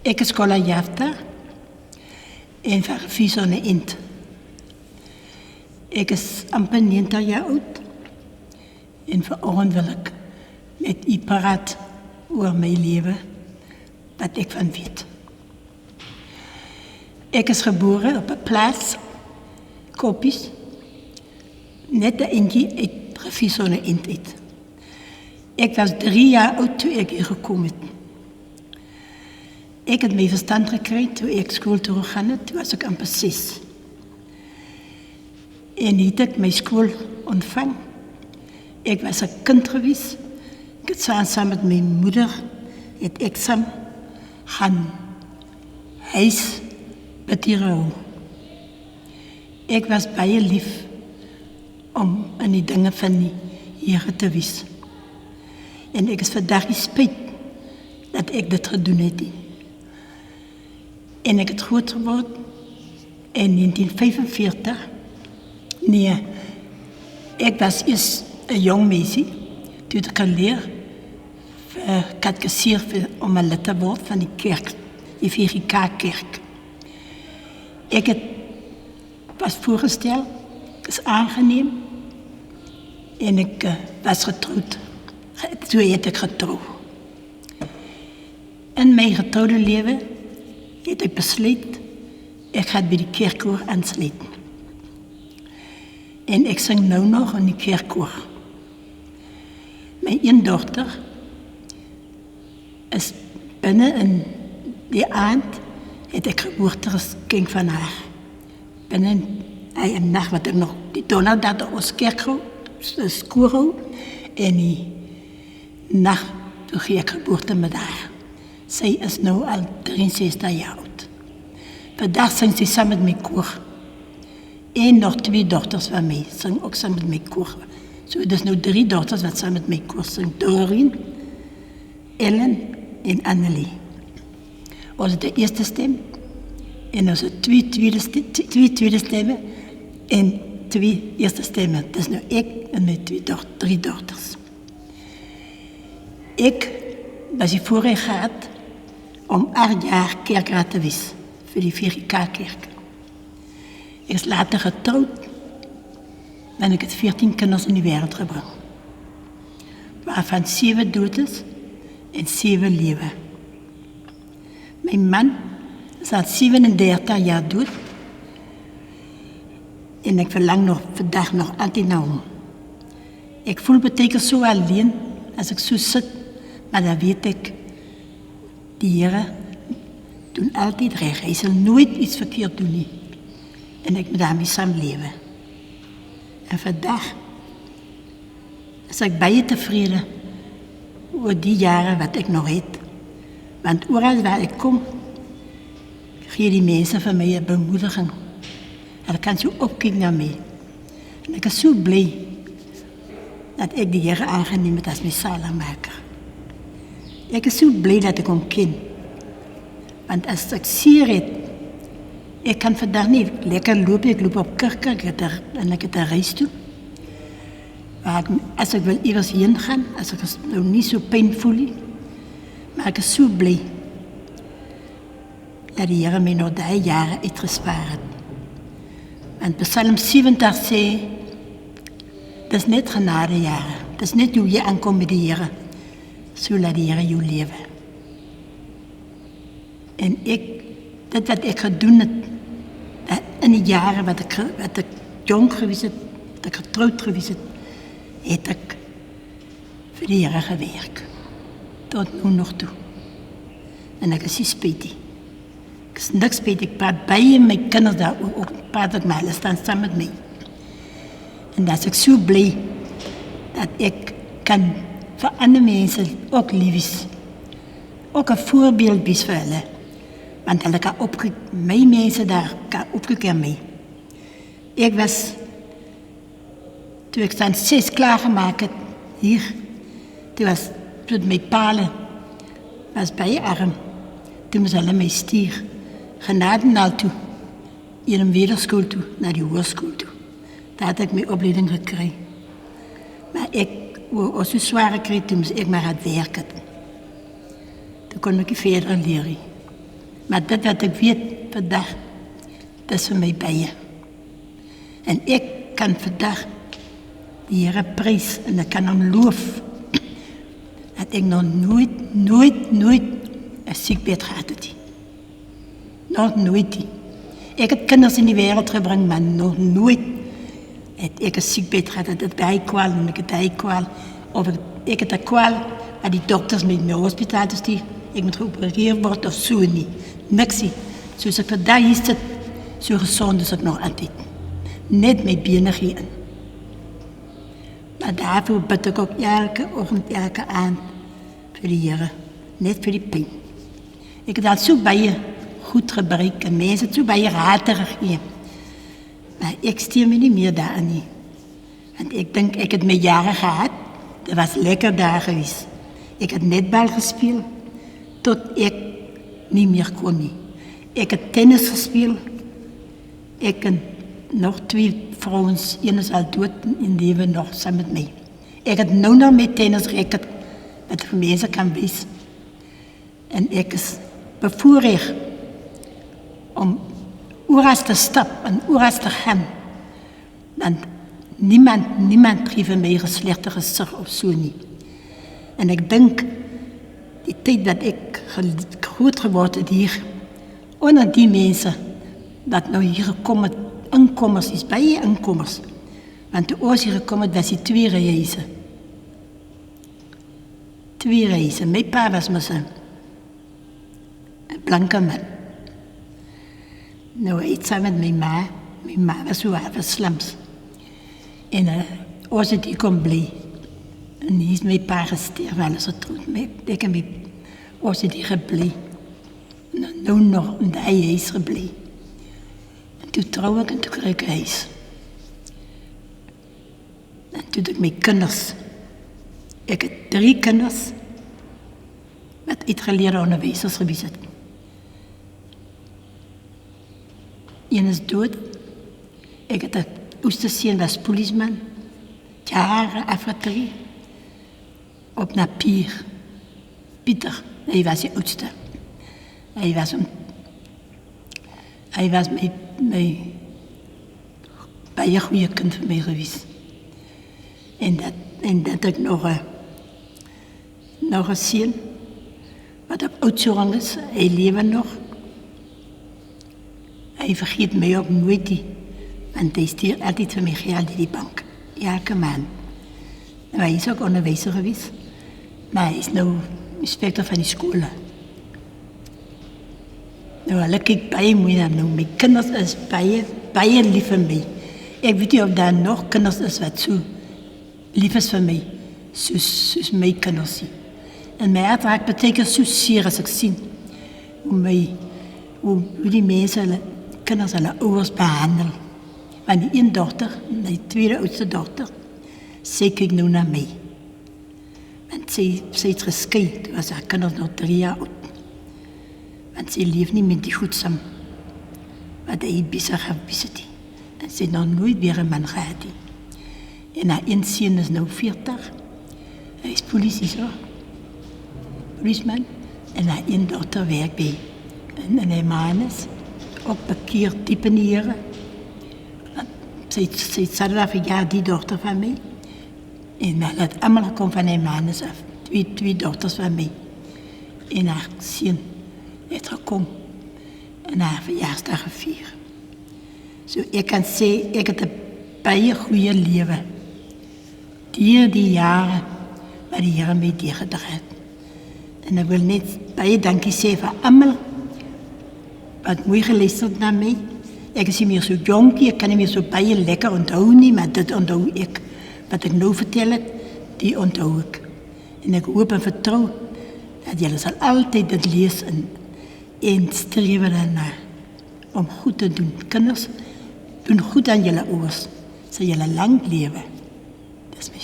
Ek is Kola Jafta en van Viesone Int. Ek is amper 90 jaar oud en vanoggend wil ek met u praat oor my lewe, wat ek van weet. Ek is gebore op 'n plaas, Koppies, net 'n entjie uit Viesone Int uit. Ek was 3 jaar oud toe ek hier gekom het. Ek het my verstand gekry toe ek skool toe gegaan het, toe was ek amper 6. En het ek my skool ontvang. Ek was 'n kind gewees. Ek het saam met my moeder, het ek saam gaan huis betiere hou. Ek was baie lief om in die dinge van die Here te wees. En ek is vandag spyt dat ek dit gedoen het. En ek het groot geword in 1945. Nee, ek was eers 'n jong meisie, toe het ek geleer katekiseer om 'n lid te word van die kerk, die VGK-kerk. Ek het was voorgestel, is aangeneem en ek was getrouwd. Toe het ek getrou. In my getrouwde lewe het ek besluit, ek ga by die kerkkoor aansluit. En ek sing nou nog in die kerkkoor. My een dochter is binne in die aand, het ek geboortegeskenk van haar. Binne een nacht wat ek nog, die donderdag dat ons kerk skoor hou, en die nacht toe gee ek geboorte met haar. Sy is nou al 63 jaar oud. Vandag sing sy saam met my koor. En nog 2 dochters van my sing ook saam met my koor. So dit is nou 3 dochters wat saam met my koor sing. Doreen, Ellen en Annelie. Ons het die eerste stem en ons het 2 tweede stemme en 2 eerste stemme. Dit is nou ek en my 3 dochters. Ek was die voorrecht gehad om 8 jaar kerkraad te wees vir die VGK-kerk. Ek is later getrouwd en ek het 14 kinders in die wêreld gebring. Waarvan 7 dood is en 7 lewe. My man is al 37 jaar dood en ek verlang nog vandag nog altyd na hom. Ek voel beteken so alleen as ek so sit, maar dan weet ek, die Here doen altyd reg. Hy sal nooit iets verkeerd doen nie. En ek moet daarmee saamlewe. En vandag is ek baie tevrede oor die jare wat ek nog het. Want oral waar ek kom, gee die mense vir my 'n bemoediging. Hulle kan so opkyk na my. En ek is so bly dat ek die Here aangeneem het as my saligmaker. Ek is so bly dat ek hom ken. Want as ek seer het, ek kan vandag nie lekker loop, ek loop op kerk en ek het 'n reis toe. As ek wil iewers heen gaan, as ek nou nie so pyn voel nie, maar ek is so bly dat die Here my nog daai jare uitgespaar het. Want Psalm 70 sê, dis net genadejare, dis net hoe jy aankom met die Here, so laat die Here jou lewe. En dit wat ek gedoen het, in die jare wat ek jong gewees het, dat ek getrouwd gewees het ek vir die Here gewerk. Tot nu nog toe. En ek is nie spyt. Ek is niks spyt. Ek praat baie my kinders daar, ook praat ek my, hulle staan saam met my. En dat ek so bly, dat ek kan vir ander mense ook lief wees. Ook 'n voorbeeld wees vir hulle. Want hulle kan opkyk, my mense daar kan opkyk aan my. Ek was, toe ek staan 6 klaargemaak het, hier, toe my pale, was baie arm. Toe moes hulle my stuur, Genadenal toe, hier in Wederskool toe, na die hoërskool toe. Daar het ek my opleiding gekry. Maar ek, as so swaar gekry, toe moes ek maar aan werk het. Toen kon ik verder leren. Maar dit wat ek weet vandag, dis vir my baie. En ek kan vandag die Here prys en ek kan hom loof dat ek nog nooit 'n siekbed gehad het. Nog nooit. Ek het kinders in die wêreld gebring, maar nog nooit het ek 'n siekbed gehad. Dat het bijkwaal en ek het bijkwaal. Of ek het 'n kwaal waar die dokters met my hospitaal te stuur. Ek moet geopereerd word of so nie. Niks nie. Soos ek vandag hier sit, so gezond is ek nog altyd. Net my bene in. Maar daarvoor bid ek ook elke oggend, elke aand vir die Here. Net vir die pyn. Ek het al so baie goed gebruik en mense het so baie raad gegee. Maar ek steun my nie meer daarin nie. Want ek dink ek het my jare gehad. Dit was lekker daar geweest. Ek het netbal gespeel tot ek nie meer kon nie. Ek het tennis gespeel. Ek en nog 2 vrouens, een is al dood en lewe nog saam met my. Ek het nou nog met tennisracket wat vir mense kan wees. En ek is bevoorreg om oral te stap en oral te gaan. Want niemand gee vir my 'n slegte gesig of so nie. En ek dink die tyd dat ek groot geword het hier, onder die mense dat nou hier gekom het, inkomers is baie inkomers. Want toe ons hier gekom het, was die 2 reise. 2 reise. My pa was mos 'n blanke man. Nou, hy het saam met my ma was so half slums. En ons het hier kom bly. En hier is my pa gesterf, alles getroed. Ek en ons het hier gebly. Nou nog, en hy is gebly. En toe trouw ek en toe kry ek 'n huis. En toe het ek my kinders. Ek het 3 kinders wat uitgeleerde onderwysers gewees het. Een is dood. Ek het 'n oudste seun was polisman. Jare afgetree. Op Napier. Pieter, hy was die oudste. Hy was my baie goeie kind vir my gewees. En dat ek nog 'n seun wat op Oudtshoorn is, hy lewe nog. Hy vergeet my ook nooit nie, want hy stuur altyd vir my geld in die bank, elke maand. En hy is ook onderwyser gewees, maar hy is nou inspector van die skole. Nou, hulle kyk baie mooi na nou. My kinders is baie lief vir my. Ek weet nie of daar nog kinders is wat so lief is vir my, soos my kinders nie. En my hart raak beteken so seer as ek sien hoe die mense hulle kinders hulle ouers behandel. Want die een dogter, die tweede oudste dogter, sy kyk nou na my. Want sy het geskei, toe was haar kinders nog 3 jaar oud. Want sy leef nie met die goed saam, wat hy besig gewees het. En sy het nog nooit weer 'n man gehad nie. En haar een seun is nou 40. Hy is polisman. En haar een dogter werk by in Hermanus, ook bekeerd diep in die Here. Sy het daar vir jaar die dogter van my. En hulle het allemaal gekom van Hermanus af. 2 dochters van my. En haar seun het gekom en haar verjaarsdag gevier. So ek kan sê, ek het 'n baie goeie lewe. Die jare wat die Here my deurgedra het. En ek wil net baie dankie sê vir almal wat mooi geluister het na my. Ek is nie meer so jonkie, ek kan nie meer so baie lekker onthou nie, maar dit onthou ek. Wat ek nou vertel het, die onthou ek. En ek hoop en vertrou dat julle sal altyd dit lees en strewe daarna om goed te doen. Kinders, doen goed aan julle ouers, sal julle lang lewe. Dis my